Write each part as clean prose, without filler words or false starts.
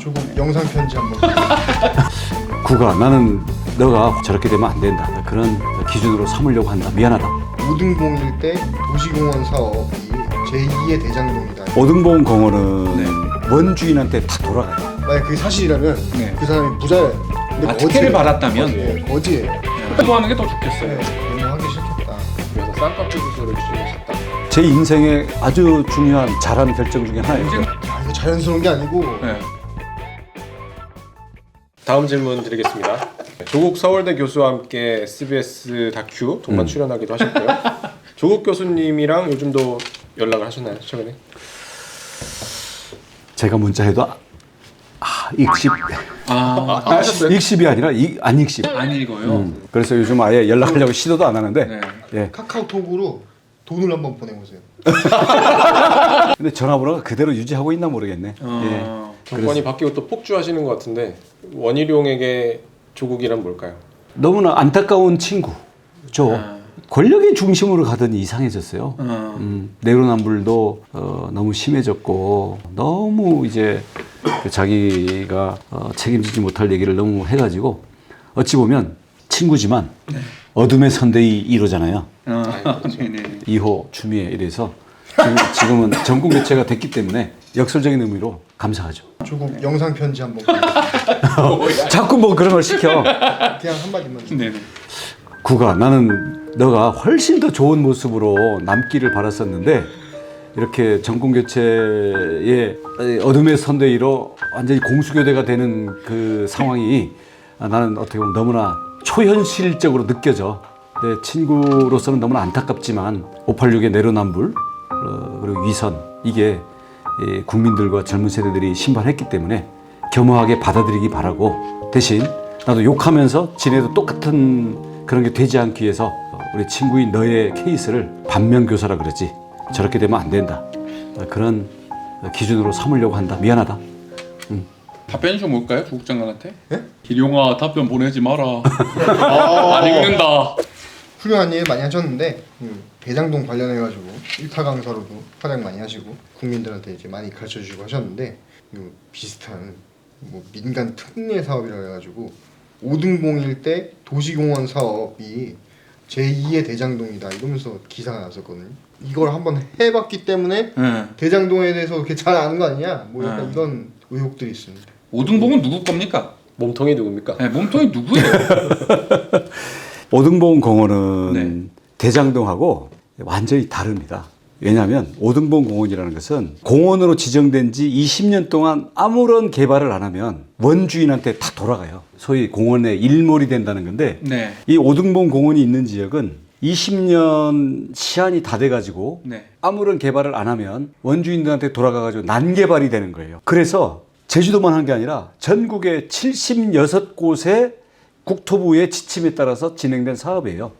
조금 영상 편지 한번. 구가 나는 너가 저렇게 되면 안 된다. 그런 기준으로 삼으려고 한다. 미안하다. 오등봉 일대 도시공원 사업이 제2의 대장동이다. 오등봉 공원은 원주인한테 다 돌아가요. 만약 그게 사실이라면 네. 그 사람이 부자예요. 근데 특혜를 받았다면 네, 거지예요. 공부하는 게 더 좋겠어요. 너무 하기 싫겠다. 그래서 쌍꺼풀 수술을 주셨다. 제 인생의 아주 중요한 잘한 결정 중에 하나예요. 아, 이거 자연스러운 게 아니고 네. 다음 질문 드리겠습니다. 조국 서울대 교수와 함께 SBS 다큐 동반 출연하기도 하셨고요. 조국 교수님이랑 요즘도 연락을 하셨나요? 최근에? 제가 문자해도 익십. 하셨어요? 익십이 아니라 안 익십. 안 읽어요. 그래서 요즘 아예 연락하려고 시도도 안 하는데. 네. 예. 카카오톡으로 돈을 한번 보내보세요. 근데 전화번호가 그대로 유지하고 있나 모르겠네. 예. 정권이 바뀌고 또 폭주하시는 것 같은데 원희룡에게 조국이란 뭘까요? 너무나 안타까운 친구죠. 권력의 중심으로 가더니 이상해졌어요. 내로남불도 너무 심해졌고 너무 이제 자기가 책임지지 못할 얘기를 너무 해가지고 어찌 보면 친구지만 어둠의 선대위 1호잖아요. 네네. 2호 추미애 이래서 지금은 정권 교체가 됐기 때문에 역설적인 의미로 감사하죠. 조금 영상 편지 한번. 자꾸 뭐 그런 걸 시켜. 그냥 한마디만. 네네. 구가 나는 너가 훨씬 더 좋은 모습으로 남기를 바랐었는데 이렇게 정권 교체의 어둠의 선대위로 완전히 공수교대가 되는 그 상황이 나는 어떻게 보면 너무나 초현실적으로 느껴져. 내 친구로서는 너무나 안타깝지만 586의 내로남불 그리고 위선 이게 국민들과 젊은 세대들이 심판했기 때문에 겸허하게 받아들이기 바라고 대신 나도 욕하면서 지네도 똑같은 그런 게 되지 않기 위해서 우리 친구인 너의 케이스를 반면교사라 그러지 저렇게 되면 안 된다 그런 기준으로 삼으려고 한다. 미안하다. 답변이 좀 올까요? 조국 장관한테? 예? 기룡아 답변 보내지 마라. 안 읽는다. 훌륭한 일 많이 하셨는데 대장동 관련해가지고 일타 강사로도 활약 많이 하시고 국민들한테 이제 많이 가르쳐주시고 하셨는데 비슷한 뭐 민간 특례 사업이라 해가지고 오등봉 일대 도시공원 사업이 제2의 대장동이다 이러면서 기사가 났었거든요. 이걸 한번 해봤기 때문에 대장동에 대해서 그렇게 잘 아는 거 아니냐 뭐 약간 이런 의혹들이 있습니다. 오등봉은 누구 겁니까? 몸통이 누굽니까? 네, 몸통이 누구예요? 오등봉 공원은 대장동하고 완전히 다릅니다. 왜냐하면 오등봉 공원이라는 것은 공원으로 지정된 지 20년 동안 아무런 개발을 안 하면 원주인한테 다 돌아가요. 소위 공원의 일몰이 된다는 건데 네. 이 오등봉 공원이 있는 지역은 20년 시한이 다 돼가지고 네. 아무런 개발을 안 하면 원주인들한테 돌아가가지고 난개발이 되는 거예요. 그래서 제주도만 한 게 아니라 전국의 76곳의 국토부의 지침에 따라서 진행된 사업이에요.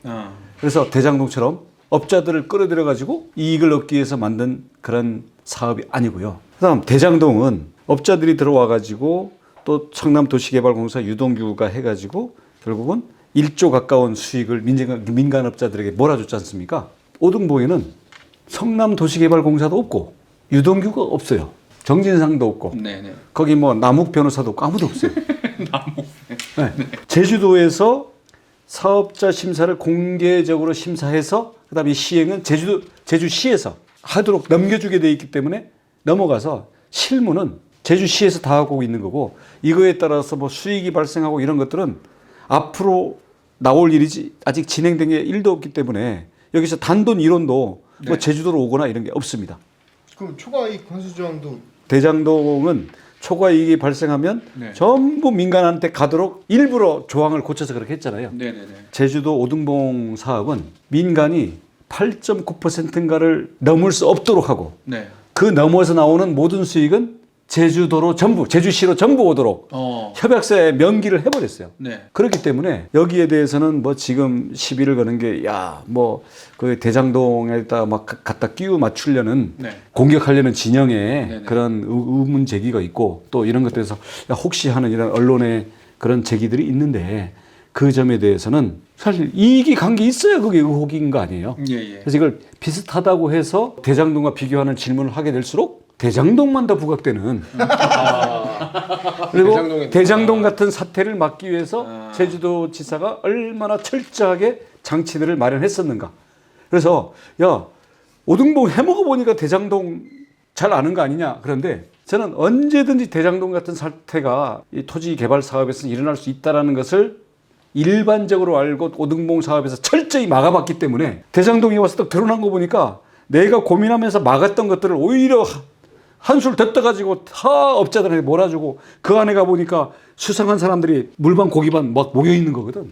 그래서 대장동처럼 업자들을 끌어들여가지고 이익을 얻기 위해서 만든 그런 사업이 아니고요. 그다음 대장동은 업자들이 들어와가지고 또 청남도시개발공사 유동규가 해가지고 결국은 1조 가까운 수익을 민간업자들에게 몰아줬지 않습니까? 오등봉에는 성남도시개발공사도 없고 유동규가 없어요. 정진상도 없고 네네. 거기 뭐 남욱 변호사도 없고 아무도 없어요. 나무. 네. 제주도에서 사업자 심사를 공개적으로 심사해서 그다음에 시행은 제주시에서 하도록 넘겨주게 돼 있기 때문에 넘어가서 실무는 제주시에서 다 하고 있는 거고 이거에 따라서 뭐 수익이 발생하고 이런 것들은 앞으로 나올 일이지 아직 진행된 게 1도 없기 때문에 여기서 단돈 1원도 뭐 제주도로 오거나 이런 게 없습니다. 그럼 초과이익 환수조항도 대장동은 초과이익이 발생하면 전부 민간한테 가도록 일부러 조항을 고쳐서 그렇게 했잖아요. 네네네. 제주도 오등봉 사업은 민간이 8.9%인가를 넘을 수 없도록 하고 그 넘어서 나오는 모든 수익은 제주도로 전부 제주시로 전부 오도록 협약서에 명기를 해버렸어요. 그렇기 때문에 여기에 대해서는 뭐 지금 시비를 거는 게 야 뭐 그 대장동에다 막 갖다 끼워 맞추려는 공격하려는 진영의 그런 의문 제기가 있고 또 이런 것들에서 야 혹시 하는 이런 언론의 그런 제기들이 있는데 그 점에 대해서는 사실 이익이 간 게 있어야 그게 의혹인 거 아니에요. 그래서 이걸 비슷하다고 해서 대장동과 비교하는 질문을 하게 될수록 대장동만 더 부각되는 그리고 대장동에 대장동 같은 사태를 막기 위해서 제주도지사가 얼마나 철저하게 장치들을 마련했었는가. 그래서 야 오등봉 해먹어 보니까 대장동 잘 아는 거 아니냐. 그런데 저는 언제든지 대장동 같은 사태가 이 토지 개발 사업에서 일어날 수 있다는 것을 일반적으로 알고 오등봉 사업에서 철저히 막아봤기 때문에 대장동이 와서 딱 드러난 거 보니까 내가 고민하면서 막았던 것들을 오히려 한술 덧떠가지고 다 업자들한테 몰아주고 그 안에 가보니까 수상한 사람들이 물반 고기반 막 모여있는 거거든.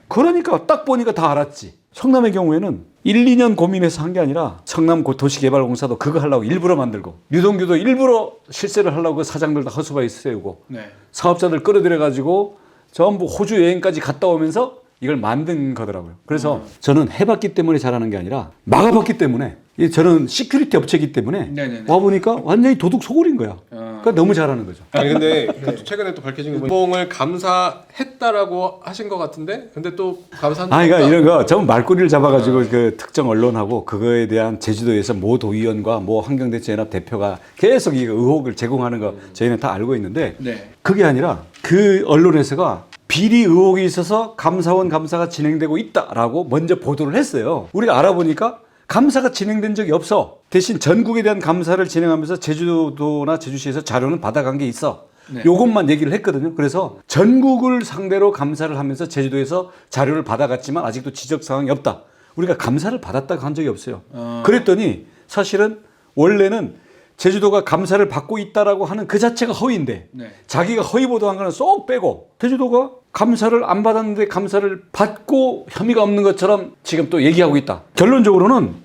그러니까 딱 보니까 다 알았지. 성남의 경우에는 1, 2년 고민해서 한 게 아니라 성남 도시개발공사도 그거 하려고 일부러 만들고 유동규도 일부러 실세를 하려고 그 사장들 다 허수바위 세우고 네. 사업자들 끌어들여가지고 전부 호주 여행까지 갔다 오면서 이걸 만든 거더라고요. 그래서 저는 해봤기 때문에 잘하는 게 아니라 막아봤기 때문에 저는 시큐리티 업체이기 때문에 네네네. 와보니까 완전히 도둑 소굴인 거야. 그러니까 너무 잘하는 거죠. 아니 근데 또 최근에 또 밝혀진 게 오등봉을 감사했다라고 하신 것 같은데 근데 또 감사한 그러니까 이런 거 전부 말꼬리를 잡아가지고 그 특정 언론하고 그거에 대한 제주도에서 모 도의원과 모 환경대책연합 대표가 계속 이 의혹을 제공하는 거 저희는 다 알고 있는데 네. 그게 아니라 그 언론에서가 비리 의혹이 있어서 감사원 감사가 진행되고 있다라고 먼저 보도를 했어요. 우리가 알아보니까 감사가 진행된 적이 없어. 대신 전국에 대한 감사를 진행하면서 제주도나 제주시에서 자료는 받아간 게 있어. 네. 요것만 얘기를 했거든요. 그래서 전국을 상대로 감사를 하면서 제주도에서 자료를 받아갔지만 아직도 지적 사항이 없다. 우리가 감사를 받았다고 한 적이 없어요. 그랬더니 사실은 원래는 제주도가 감사를 받고 있다라고 하는 그 자체가 허위인데 네. 자기가 허위 보도한 거는 쏙 빼고 제주도가 감사를 안 받았는데 감사를 받고 혐의가 없는 것처럼 지금 또 얘기하고 있다. 결론적으로는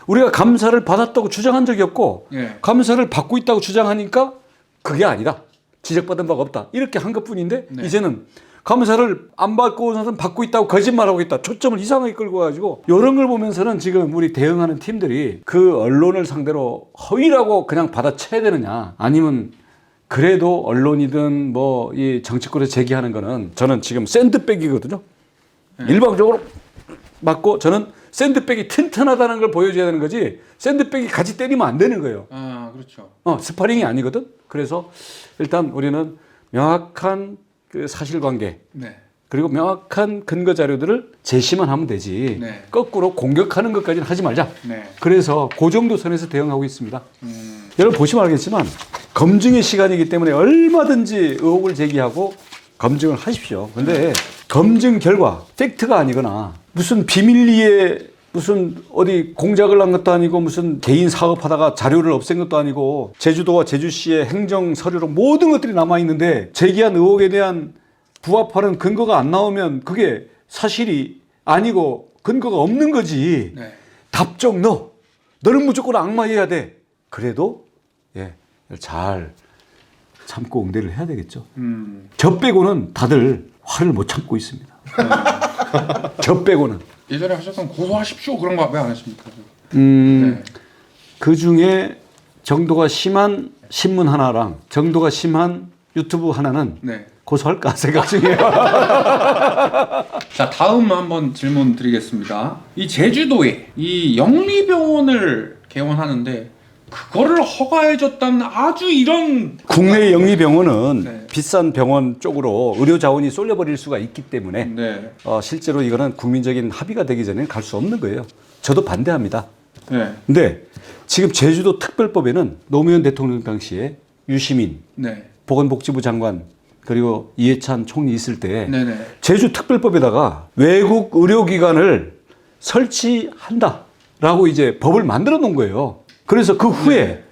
우리가 감사를 받았다고 주장한 적이 없고 네. 감사를 받고 있다고 주장하니까 그게 아니다. 지적받은 바가 없다. 이렇게 한 것뿐인데 네. 이제는 감사를 안 받고 나서는 받고 있다고 거짓말하고 있다. 초점을 이상하게 끌고 가지고 이런 걸 보면서는 지금 우리 대응하는 팀들이 그 언론을 상대로 허위라고 그냥 받아쳐야 되느냐 아니면 그래도 언론이든 뭐 이 정치권에서 제기하는 거는 저는 지금 샌드백이거든요. 일방적으로 맞고 저는 샌드백이 튼튼하다는 걸 보여줘야 되는 거지 샌드백이 같이 때리면 안 되는 거예요. 아 그렇죠. 스파링이 아니거든. 그래서 일단 우리는 명확한 그 사실관계 네. 그리고 명확한 근거 자료들을 제시만 하면 되지 네. 거꾸로 공격하는 것까지는 하지 말자. 네. 그래서 그 정도 선에서 대응하고 있습니다. 여러분 보시면 알겠지만 검증의 시간이기 때문에 얼마든지 의혹을 제기하고 검증을 하십시오. 근데 검증 결과 팩트가 아니거나 무슨 비밀리에 무슨 어디 공작을 한 것도 아니고 무슨 개인 사업하다가 자료를 없앤 것도 아니고 제주도와 제주시의 행정 서류로 모든 것들이 남아있는데 제기한 의혹에 대한 부합하는 근거가 안 나오면 그게 사실이 아니고 근거가 없는 거지. 네. 답정 너는 무조건 악마해야 돼. 그래도 잘 참고 응대를 해야 되겠죠. 저 빼고는 다들 화를 못 참고 있습니다. 저 빼고는. 예전에 하셨던 고소하십시오 그런 거 왜 안 하십니까? 네. 그 중에 정도가 심한 신문 하나랑 정도가 심한 유튜브 하나는 네. 고소할까 생각 중이에요. 자 다음 한번 질문 드리겠습니다. 이 제주도에 이 영리병원을 개원하는데 그거를 허가해줬다는 아주 이런 국내 영리병원은 네. 비싼 병원 쪽으로 의료 자원이 쏠려버릴 수가 있기 때문에 네. 실제로 이거는 국민적인 합의가 되기 전에 갈 수 없는 거예요. 저도 반대합니다. 네. 근데 지금 제주도 특별법에는 노무현 대통령 당시에 유시민 네. 보건복지부 장관 그리고 이해찬 총리 있을 때 네네. 제주 특별법에다가 외국 의료기관을 설치한다라고 이제 법을 만들어 놓은 거예요. 그래서 그 후에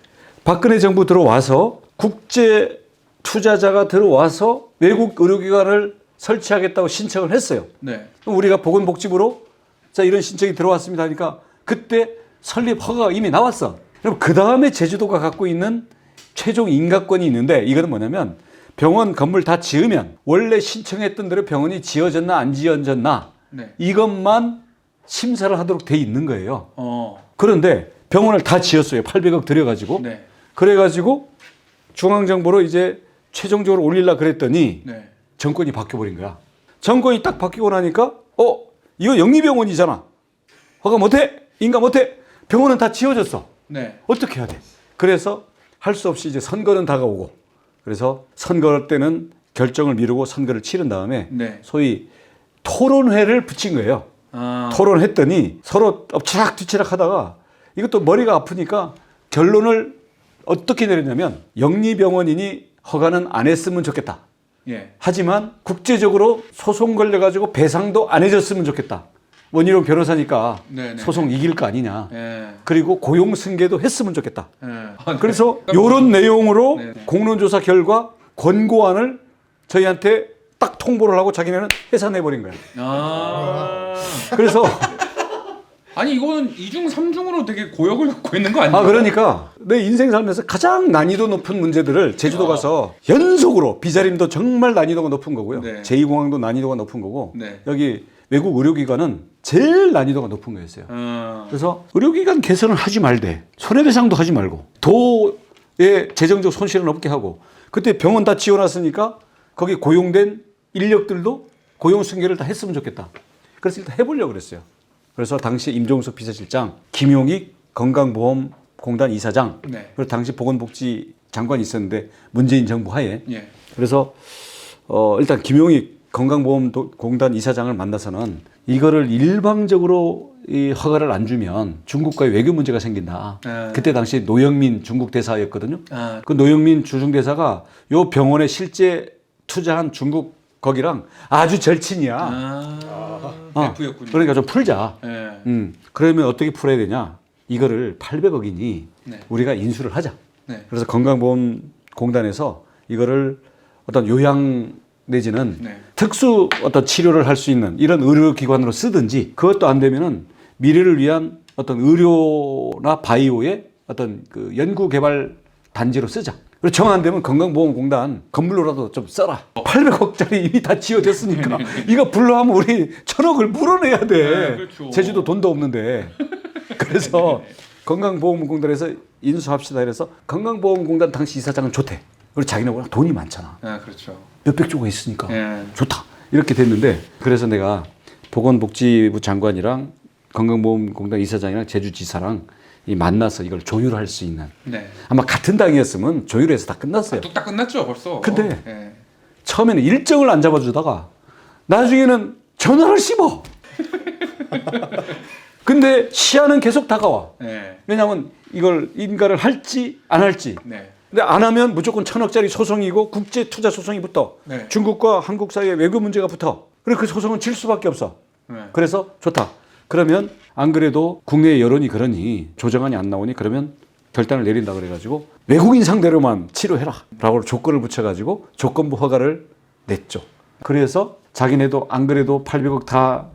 박근혜 정부 들어와서 국제 투자자가 들어와서 외국 의료기관을 설치하겠다고 신청을 했어요. 네. 그럼 우리가 보건복지부로 자 이런 신청이 들어왔습니다 하니까 그때 설립 허가가 이미 나왔어. 그럼 그 다음에 제주도가 갖고 있는 최종 인가권이 있는데 이거는 뭐냐면 병원 건물 다 지으면 원래 신청했던 대로 병원이 지어졌나 안 지어졌나 네. 이것만 심사를 하도록 돼 있는 거예요. 그런데 병원을 다 지었어요. 800억 들여가지고. 네. 그래가지고 중앙정부로 이제 최종적으로 올리려고 그랬더니 네. 정권이 바뀌어버린 거야. 정권이 딱 바뀌고 나니까 이거 영리병원이잖아. 허가 못해. 인가 못해. 병원은 다 지어졌어. 네. 어떻게 해야 돼? 그래서 할 수 없이 이제 선거는 다가오고 그래서 선거 때는 결정을 미루고 선거를 치른 다음에 네. 소위 토론회를 붙인 거예요. 토론했더니 서로 엎치락뒤치락 하다가 이것도 머리가 아프니까 결론을 어떻게 내렸냐면 영리병원인이 허가는 안 했으면 좋겠다. 예. 하지만 국제적으로 소송 걸려가지고 배상도 안 해줬으면 좋겠다. 원희룡 변호사니까 네네. 소송 이길 거 아니냐. 예. 그리고 고용 승계도 했으면 좋겠다. 예. 아, 네. 그래서 이런 내용으로 네네. 공론조사 결과 권고안을 저희한테 딱 통보를 하고 자기네는 해산해버린 거야. 그래서 아니 이거는 2중 3중으로 되게 고역을 갖고 있는 거 아니에요? 그러니까 내 인생 살면서 가장 난이도 높은 문제들을 제주도 가서 연속으로 비자림도 정말 난이도가 높은 거고요. 네. 제2공항도 난이도가 높은 거고 네. 여기 외국 의료기관은 제일 난이도가 높은 거였어요. 그래서 의료기관 개선을 하지 말되 손해배상도 하지 말고 도의 재정적 손실은 없게 하고 그때 병원 다 지어놨으니까 거기 고용된 인력들도 고용 승계를 다 했으면 좋겠다. 그래서 일단 해보려고 그랬어요. 그래서 당시 임종석 비서실장, 김용익 건강보험공단 이사장, 네. 그리고 당시 보건복지 장관이 있었는데 문재인 정부 하에 예. 그래서 일단 김용익 건강보험공단 이사장을 만나서는 이거를 일방적으로 이 허가를 안 주면 중국과의 외교 문제가 생긴다. 그때 당시 노영민 중국 대사였거든요. 그 노영민 주중 대사가 요 병원에 실제 투자한 중국 거기랑 아주 절친이야. F였군요. 그러니까 좀 풀자. 예. 그러면 어떻게 풀어야 되냐? 이거를 800억이니 네. 우리가 인수를 하자. 네. 그래서 건강보험공단에서 이거를 어떤 요양 내지는 네. 특수 어떤 치료를 할 수 있는 이런 의료기관으로 쓰든지 그것도 안 되면은 미래를 위한 어떤 의료나 바이오의 어떤 그 연구개발 단지로 쓰자. 그리고 정 안 되면 건강보험공단 건물로라도 좀 써라. 800억짜리 이미 다 지어졌으니까 이거 불러하면 우리 1,000억을 물어내야 돼. 네, 그렇죠. 제주도 돈도 없는데. 그래서 건강보험공단에서 인수합시다 이래서 건강보험공단 당시 이사장은 좋대. 그리고 자기네 워낙 돈이 많잖아. 아, 그렇죠. 몇백 조가 있으니까 예. 좋다. 이렇게 됐는데 그래서 내가 보건복지부 장관이랑 건강보험공단 이사장이랑 제주지사랑 이 만나서 이걸 조율할 수 있는 네. 아마 같은 당이었으면 조율해서 다 끝났어요. 뚝딱 끝났죠, 벌써. 근데 예. 처음에는 일정을 안 잡아주다가 나중에는 전화를 씹어. 근데 시한은 계속 다가와. 예. 왜냐하면 이걸 인가를 할지 안 할지. 네. 근데 안 하면 무조건 1,000억짜리 소송이고 국제 투자 소송이 붙어. 네. 중국과 한국 사이에 외교 문제가 붙어. 그리고 그 소송은 질 수밖에 없어. 네. 그래서 좋다. 그러면 안 그래도 국내 여론이 그러니 조정안이 안 나오니 그러면 결단을 내린다 그래가지고 외국인 상대로만 치료해라 라고 조건을 붙여가지고 조건부 허가를 냈죠. 그래서 자기네도 안 그래도 800억 다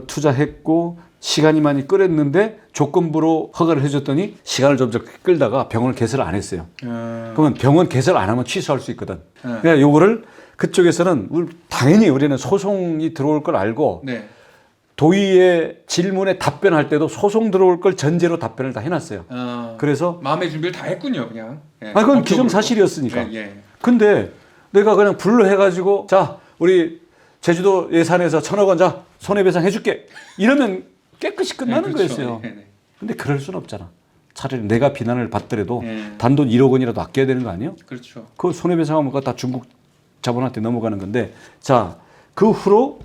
투자했고 시간이 많이 끌었는데 조건부로 허가를 해줬더니 시간을 점점 끌다가 병원을 개설을 안 했어요. 그러면 병원 개설 안 하면 취소할 수 있거든. 그러니까 요거를 그쪽에서는 당연히 우리는 소송이 들어올 걸 알고 네. 도의의 질문에 답변할 때도 소송 들어올 걸 전제로 답변을 다 해놨어요. 그래서 마음의 준비를 다 했군요, 그냥. 예. 그건 법적으로. 기정사실이었으니까. 예, 예. 근데 내가 그냥 불러 해가지고 자 우리 제주도 예산에서 1,000억 원 자 손해배상 해줄게 이러면 깨끗이 끝나는 네, 그렇죠. 거였어요. 네, 네. 근데 그럴 순 없잖아. 차라리 내가 비난을 받더라도 네. 단돈 1억 원이라도 아껴야 되는 거 아니에요? 그렇죠. 그 손해배상하면 그거 다 중국 자본한테 넘어가는 건데 자 그 후로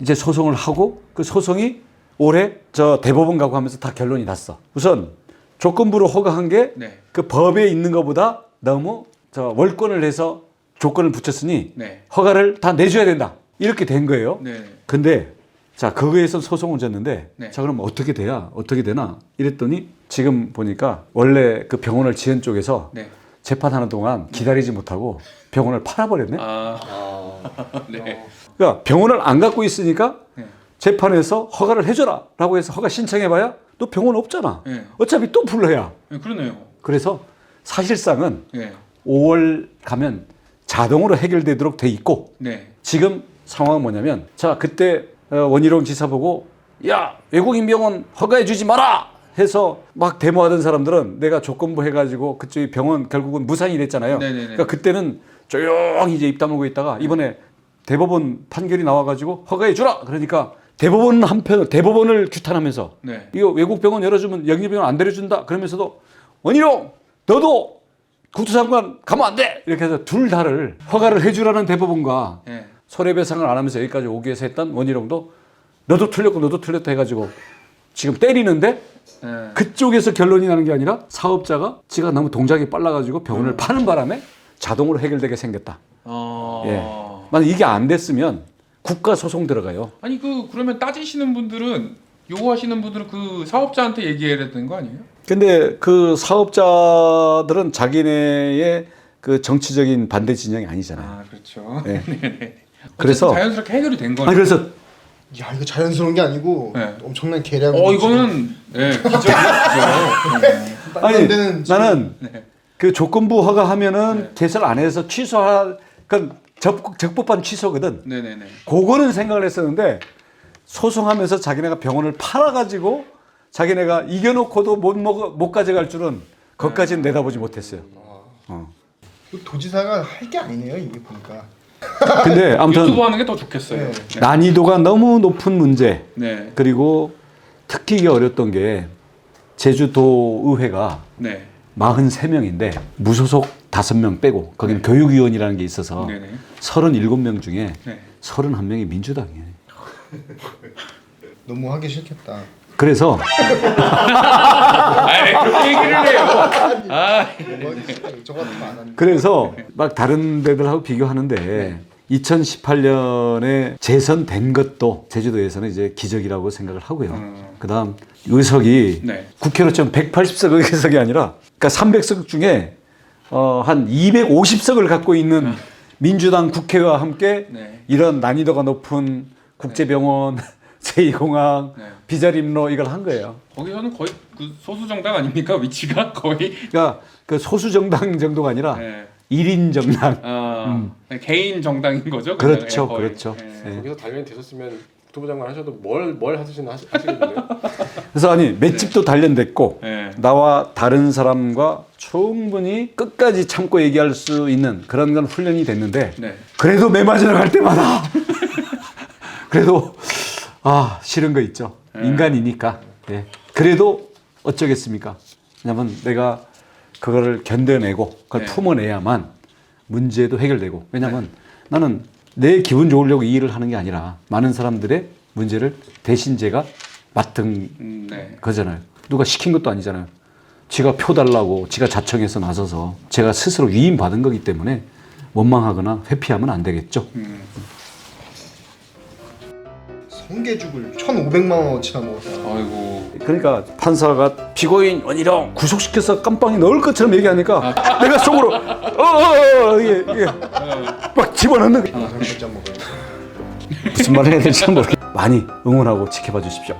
이제 소송을 하고 그 소송이 올해 저 대법원 가고 하면서 다 결론이 났어. 우선 조건부로 허가한 게 네. 그 법에 있는 것보다 너무 저 월권을 해서 조건을 붙였으니 네. 허가를 다 내줘야 된다. 이렇게 된 거예요. 네. 근데 자 그거에서 소송을 졌는데 네. 자 그럼 어떻게 돼야 어떻게 되나 이랬더니 지금 보니까 원래 그 병원을 지은 쪽에서 네. 재판하는 동안 기다리지 못하고 병원을 팔아버렸네. 네. 그러니까 병원을 안 갖고 있으니까 네. 재판에서 허가를 해줘라라고 해서 허가 신청해봐야 또 병원 없잖아. 네. 어차피 또 불러야. 네, 그러네요. 그래서 사실상은 네. 5월 가면 자동으로 해결되도록 돼 있고 네. 지금 상황은 뭐냐면 자 그때 원희룡 지사 보고 야 외국인 병원 허가해 주지 마라 해서 막 데모하던 사람들은 내가 조건부 해가지고 그쪽이 병원 결국은 무산이 됐잖아요. 네네네. 그러니까 그때는 조용히 이제 입 다물고 있다가 이번에 대법원 판결이 나와가지고 허가해 주라 그러니까 대법원 한편 대법원을 규탄하면서 네. 이거 외국 병원 열어주면 영리병원 안 내려준다 그러면서도 원희룡 너도 구두상관 가면 안 돼! 이렇게 해서 둘 다를 허가를 해주라는 대법원과 예. 손해배상을 안 하면서 여기까지 오기 위해서 했던 원희룡도 너도 틀렸고 너도 틀렸다 해가지고 지금 때리는데 예. 그쪽에서 결론이 나는 게 아니라 사업자가 지가 너무 동작이 빨라가지고 병원을 파는 바람에 자동으로 해결되게 생겼다. 예. 만약 이게 안 됐으면 국가 소송 들어가요. 아니 그러면 따지시는 분들은 요구하시는 분들은 그 사업자한테 얘기해야 되는 거 아니에요? 근데 그 사업자들은 자기네의 그 정치적인 반대 진영이 아니잖아요. 아 그렇죠. 네. 네네. 그래서- 자연스럽게 해결이 된 거죠. 아니 그래서 야 이거 자연스러운 게 아니고 네. 엄청난 계략. 이거는 네, 기적이죠. 아니 데는 나는 네. 그 조건부 허가하면은 개설 안 해서 취소할 그건 적법한 취소거든. 네네네. 그거는 생각을 했었는데 소송하면서 자기네가 병원을 팔아가지고 자기네가 이겨놓고도 못 가져갈 줄은 그것까지는 내다보지 못했어요. 도지사가 할 게 아니네요 이게 보니까. 근데 아무튼 유튜브 하는 게 더 좋겠어요. 네. 난이도가 너무 높은 문제 네. 그리고 특히 이게 어렸던 게 제주도 의회가 네. 43명인데 무소속 5명 빼고 거기는 교육위원이라는 게 있어서 네네. 37명 중에 네. 31명이 민주당이에요. 너무 하기 싫겠다. 그래서 그렇게 얘기를 해요. 아, 저 같으면 안 하는. 그래서 막 다른 데들하고 비교하는데 2018년에 재선된 것도 제주도에서는 이제 기적이라고 생각을 하고요. 그다음 의석이 네. 국회로 치면 180석 의석이 아니라 그러니까 300석 중에 한 250석을 갖고 있는 민주당 국회와 함께 네. 이런 난이도가 높은 국제병원, 제2공항, 네. 비자림로 이걸 한 거예요. 거기서는 거의 그 소수 정당 아닙니까? 위치가 거의. 그러니까 그 소수 정당 정도가 아니라 네. 1인 정당. 개인 정당인 거죠? 그렇죠, 거의. 그렇죠. 네. 네. 거기서 단련이 되셨으면 국토부 장관 하셔도 뭘 하시겠는데요? 그래서 아니 맷집도 단련됐고 네. 나와 다른 사람과 충분히 끝까지 참고 얘기할 수 있는 그런 건 훈련이 됐는데 네. 그래도 매 맞으러 갈 때마다 그래도 싫은 거 있죠. 인간이니까. 예. 그래도 어쩌겠습니까? 왜냐면 내가 그거를 견뎌내고 그걸 네. 품어내야만 문제도 해결되고 왜냐면 나는 내 기분 좋으려고 이 일을 하는 게 아니라 많은 사람들의 문제를 대신 제가 맡은 네. 거잖아요. 누가 시킨 것도 아니잖아요. 지가 표 달라고 지가 자청해서 나서서 제가 스스로 위임받은 거기 때문에 원망하거나 회피하면 안 되겠죠. 성게죽을 1,500만 원어치나 먹었다. 아이고. 그러니까 판사가 피고인 원희룡 구속시켜서 깜빵에 넣을 것처럼 얘기하니까 내가 속으로 이게 막 집어넣는 거. 진짜 먹어요. 무슨 말을 해야 될지 모르겠어요. 많이 응원하고 지켜봐 주십시오.